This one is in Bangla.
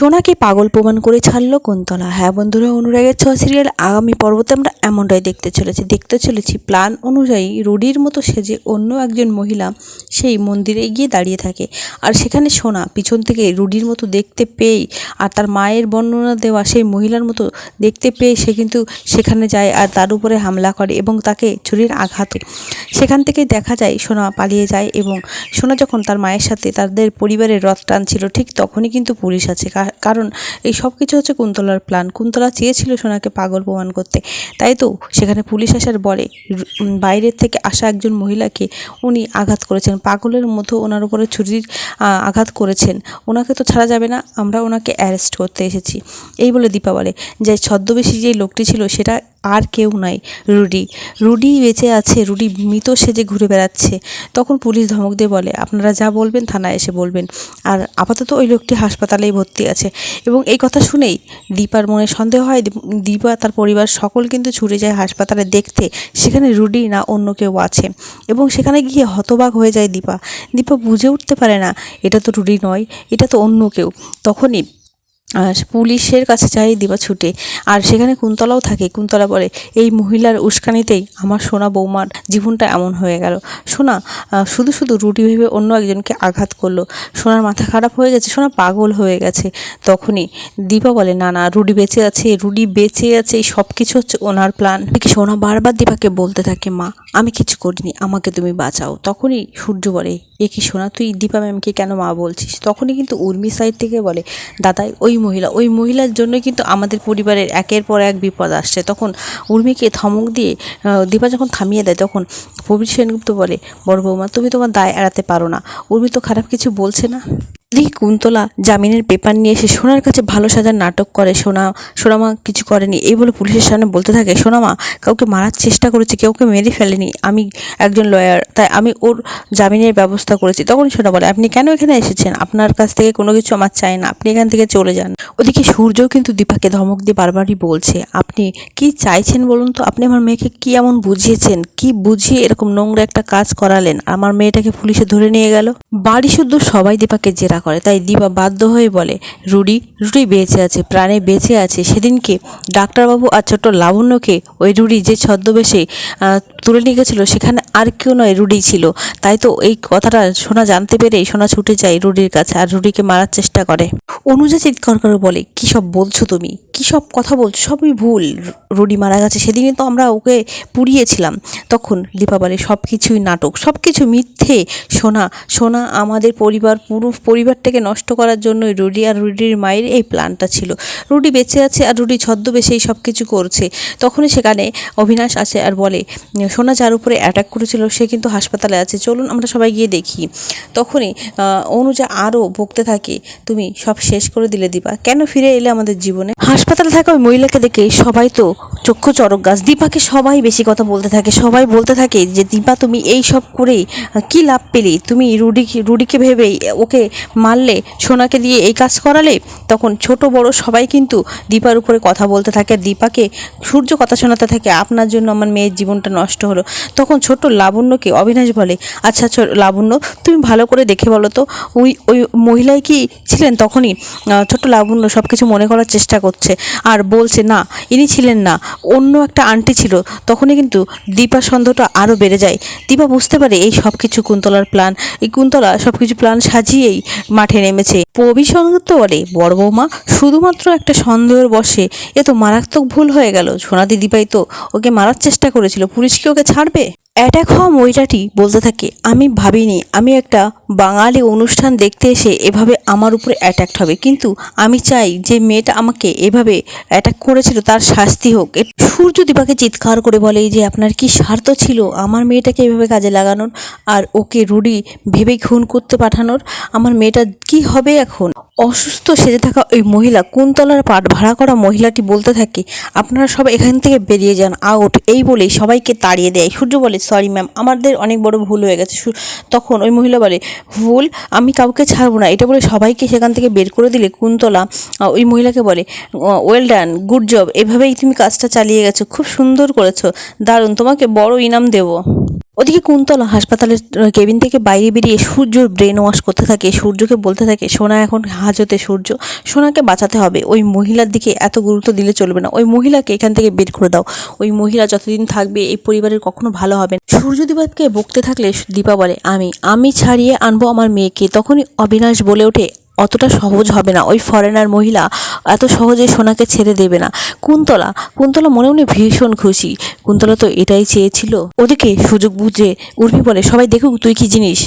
সোনাকে পাগল প্রমাণ করে ছাড়লো কুন্তলা। হ্যাঁ বন্ধুরা, অনুরাগের ছোঁয়া সিরিয়াল আগামী পর্বতে আমরা এমনটাই দেখতে চলেছি প্ল্যান অনুযায়ী রুডির মতো সেজে অন্য একজন মহিলা সেই মন্দিরে গিয়ে দাঁড়িয়ে থাকে। আর সেখানে সোনা পিছন থেকে রুডির মতো দেখতে পেয়েই আর তার মায়ের বর্ণনা দেওয়া সেই মহিলার মতো দেখতে পেয়ে সে কিন্তু সেখানে যায় আর তার উপরে হামলা করে এবং তাকে ছুরির আঘাতে। সেখান থেকে দেখা যায় সোনা পালিয়ে যায় এবং সোনা যখন তার মায়ের সাথে তাদের পরিবারের রথ টানছিল ঠিক তখনই কিন্তু পুলিশ আছে। কারণ এই সব কিছু হচ্ছে কুন্তলার প্ল্যান। কুন্তলা চেয়েছিল সোনাকে পাগল প্রমাণ করতে, তাই তো সেখানে পুলিশ আসার পরে বাইরের থেকে আসা একজন মহিলাকে উনি আঘাত করেছেন, পাগলের মতো ওনার উপরে ছুরির আঘাত করেছেন। ওনাকে তো ছাড়া যাবে না, আমরা ওনাকে অ্যারেস্ট করতে এসেছি। এই বলে দীপা বলে যে ছদ্মবেশী যে লোকটি ছিল সেটা আর কেউ নাই, রুডি বেঁচে আছে, রুডি মৃত সেজে ঘুরে বেড়াচ্ছে। তখন পুলিশ ধমক দিয়ে বলে আপনারা যা বলবেন থানায় এসে বলবেন, আর আপাতত ওই লোকটি হাসপাতালেই ভর্তি আছে। এবং এই কথা শুনেই দীপার মনে সন্দেহ হয়। দীপা তার পরিবার সকল কিন্তু ছুটে যায় হাসপাতালে দেখতে সেখানে রুডি না অন্য কেউ আছে। এবং সেখানে গিয়ে হতবাক হয়ে যায় দীপা বুঝে উঠতে পারে না এটা তো রুডি নয়, এটা তো অন্য কেউ। তখনই পুলিশের কাছে যায় দীপা ছুটে, আর সেখানে কুন্তলাও থাকে। কুন্তলা বলে এই মহিলার উস্কানিতেই আমার সোনা বৌমার জীবনটা এমন হয়ে গেল। সোনা শুধু রুডি ভেবে অন্য একজনকে আঘাত করলো, সোনার মাথা খারাপ হয়ে গেছে, সোনা পাগল হয়ে গেছে। তখনই দীপা বলে না রুডি বেঁচে আছে, এই সব কিছু হচ্ছে ওনার প্ল্যান। সোনা বারবার দীপাকে বলতে থাকে মা আমি কিছু করিনি, আমাকে তুমি বাঁচাও। তখনই সূর্য বলে এ কি সোনা, তুই দীপা ম্যামকে কেন মা বলছিস? তখনই কিন্তু উর্মি সাইড থেকে বলে দাদা ওই মহিলার জন্যই কিন্তু আমাদের পরিবারের একের পর এক বিপদ আসছে। তখন উর্মিকে ধমক দিয়ে দীপা যখন থামিয়ে দেয় তখন প্রবীর সেনগুপ্ত বলে বড় বৌমা তুমি তোমার দায় এড়াতে পারো না, উর্মি তো খারাপ কিছু বলছে না। এদিকে কুন্তলা জামিনের পেপার নিয়ে এসে সোনার কাছে ভালো সাজার নাটক করে। সোনামা কিছু করেনি এই বলে পুলিশের সামনে বলতে থাকে সোনামা কাউকে মারার চেষ্টা করেছে, কাউকে মেরে ফেলেনি, আমি একজন লয়ার তাই আমি ওর জামিনের ব্যবস্থা করেছি। তখন সোনা বলে আপনি কেন এখানে এসেছেন, আপনার কাছ থেকে কোনো কিছু আমার চাই না, আপনি এখান থেকে চলে যান। ওদিকে সূর্যও কিন্তু দীপাকে ধমক দিয়ে বারবারই বলছে আপনি কি চাইছেন বলুন তো, আপনি আমার মেয়েকে কি এমন বুঝিয়েছেন, কি বুঝিয়ে এরকম নোংরা একটা কাজ করালেন, আমার মেয়েটাকে পুলিশে ধরে নিয়ে গেল। বাড়ি শুদ্ধ সবাই দীপাকে জেরা করে, তাই দীপা বাধ্য হয়ে বলে রুডি বেঁচে আছে, প্রাণে বেঁচে আছে। সেদিনকে ডাক্তারবাবু আর ছোট্ট লাবণ্যকে ওই রুডি যে ছদ্মবেশে তুলে নিয়ে গেছিল সেখানে আর কেউ নয় রুডি ছিল। তাই তো এই কথাটা সোনা জানতে পেরেই সোনা ছুটে যায় রুডির কাছে আর রুডিকে মারার চেষ্টা করে। অনুজা চিৎকার করে বলে কী সব বলছো তুমি, কী সব কথা বলছো, সবই ভুল, রুডি মারা গেছে, সেদিনে তো আমরা ওকে পুড়িয়েছিলাম। তখন দীপা বলে সব কিছুই নাটক, সব কিছু মিথ্যে। সোনা আমাদের পুরো পরিবারটাকে নষ্ট করার জন্যই রুডি আর রুডির মায়ের এই প্ল্যানটা ছিল। রুডি বেঁচে আছে আর রুডি ছদ্মবেশেই সব কিছু করছে। তখনই সেখানে অবিনাশ আসে আর বলে সোনা যার উপরে অ্যাটাক করেছিল সে কিন্তু হাসপাতালে আছে, চলুন আমরা সবাই গিয়ে দেখি। তখনই অনুজা আরও বকতে থাকে তুমি সব শেষ করে দিলে দীপা, কেন ফিরে এলে আমাদের জীবনে? হাসপাতালে থাকা ওই মহিলাকে দেখে সবাই তো চক্ষু চড়ক গাছ। দীপাকে সবাই বেশি কথা বলতে থাকে, সবাই বলতে থাকে যে দীপা তুমি এই সব করে কি লাভ পেলে, তুমি রুডিকে ভেবেই ওকে মারলে, সোনাকে দিয়ে এই কাজ করালে। তখন ছোট বড় সবাই কিন্তু দীপার উপরে কথা বলতে থাকে, দীপাকে সূর্য কথা শোনাতে থাকে আপনার জন্য আমার মেয়ের জীবনটা নষ্ট হলো। তখন ছোট লাবণ্যকে অবিনাশ বলে আচ্ছা লাবণ্য তুমি ভালো করে দেখে বলো তো ওই মহিলাই কি ছিলেন? তখনই ছোট্ট লাবণ্য সব কিছু মনে করার চেষ্টা করছে আর বলছে না ইনি ছিলেন না, অন্য একটা আন্টি ছিল। তখনই কিন্তু দীপার সন্দেহটা আরও বেড়ে যায়। দীপা বুঝতে পারে এই সব কিছু কুন্তলার প্ল্যান, এই কুন্তলা সব কিছু প্ল্যান সাজিয়েই মাঠে নেমেছে। প্রবীর সেনগুপ্ত বলে বড় বৌমা শুধুমাত্র একটা সন্দেহের বশে এ তো মারাত্মক ভুল হয়ে গেল, সোনাদি দীপাই তো ওকে মারার চেষ্টা করেছিল, পুলিশ কি ওকে ছাড়বে? অ্যাটাক হওয়া মহিলাটি বলতে থাকে আমি ভাবিনি আমি একটা বাঙালি অনুষ্ঠান দেখতে এসে এভাবে আমার উপরে অ্যাটাক হবে, কিন্তু আমি চাই যে মেয়েটা আমাকে এভাবে অ্যাটাক করেছিল তার শাস্তি হোক। সূর্য দীপাকে চিৎকার করে বলে যে আপনার কি স্বার্থ ছিল আমার মেয়েটাকে এভাবে কাজে লাগানোর আর ওকে রুডি ভেবে খুন করতে পাঠানোর? আমার মেয়েটা কি হবে এখন? অসুস্থ সেজে থাকা ওই মহিলা কুন্তলার পাট ভাড়া করা মহিলাটি বলতে থাকে আপনারা সবাই এখান থেকে বেরিয়ে যান, আউট। এই বলেই সবাইকে তাড়িয়ে দেয়। সূর্য বলে সরি ম্যাম, আমাদের অনেক বড় ভুল হয়ে গেছে। তখন ওই মহিলা বলে ভুল, আমি কাউকে ছাড়বো না, এটা বলে সবাইকে সেখান থেকে বের করে দিলে কুন্তলা ওই মহিলাকে বলে ওয়েল ডান, গুড জব, এভাবেই তুমি কাজটা চালিয়ে গেছো, খুব সুন্দর করেছো, দারুণ, তোমাকে বড় ইনাম দেবো। ওদিকে কুন্তলা হাসপাতালের কেবিন থেকে বাইরে বেরিয়ে সূর্যর ব্রেন ওয়াশ করতে থাকে, সূর্যকে বলতে থাকে সোনা এখন হাজতে, সূর্য সোনাকে বাঁচাতে হবে, ওই মহিলার দিকে এত গুরুত্ব দিলে চলবে না, ওই মহিলাকে এখান থেকে বের করে দাও, ওই মহিলা যতদিন থাকবে এই পরিবারের কখনো ভালো হবে না। সূর্য দীপাকে বকতে থাকলে দীপা বলে আমি ছাড়িয়ে আনবো আমার মেয়েকে। তখনই অবিনাশ বলে ওঠে অতটা সহজ হবে না, ওই ফরেনার মহিলা এত সহজে সোনাকে ছেড়ে দেবে না। কুন্তলা মনে মনে ভীষণ খুশি, কুন্তলা তো এটাই চেয়েছিল। ওদিকে সুযোগ বুঝে উর্মি বলে সবাই দেখুক তুই কি জিনিস।